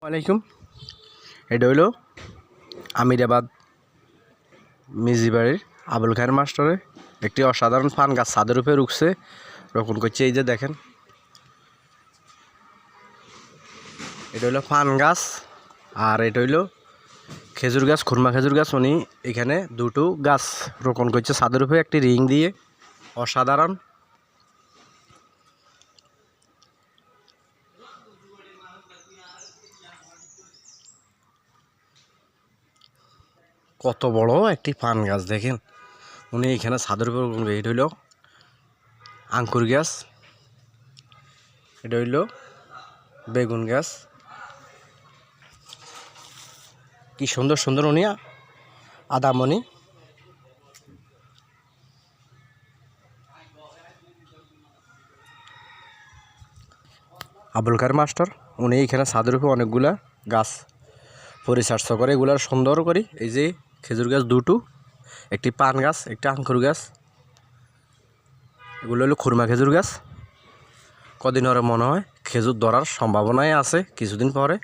আলাইকুম। এটা হইল আমিরাবাদ মিজিবাড়ির আবুল খায়ের মাস্টারে একটি অসাধারণ পান গাছ ছাদের উপরে উঠছে, রোপণ করছে। এই যে দেখেন, এটা হইল পান গাছ আর এটা হইল খেজুর গাছ, খুরমা খেজুর গাছ। উনি এখানে দুটো গাছ রোপণ করছে ছাদের উপরে একটি রিং দিয়ে। অসাধারণ। কত বড় একটি পান গাছ দেখেন, উনি এখানে ছাদের উপর। এটা হইল আঙ্কুর গাছ, এটা হইল বেগুন গাছ। কি সুন্দর সুন্দর উনি আদামনি। আবুল খায়ের মাস্টার উনি এখানে ছাদের উপরে অনেকগুলা গাছ পরিচর্যা করে, এগুলার সুন্দর করি। এই যে খেজুর গাছ দুটো, একটি পান গাছ, একটি আঙ্কুর গাছ। এগুলো হলো খুরমা খেজুর গাছ। কদিন পরে মনে হয় খেজুর ধরার সম্ভাবনাই আছে, কিছুদিন পরে।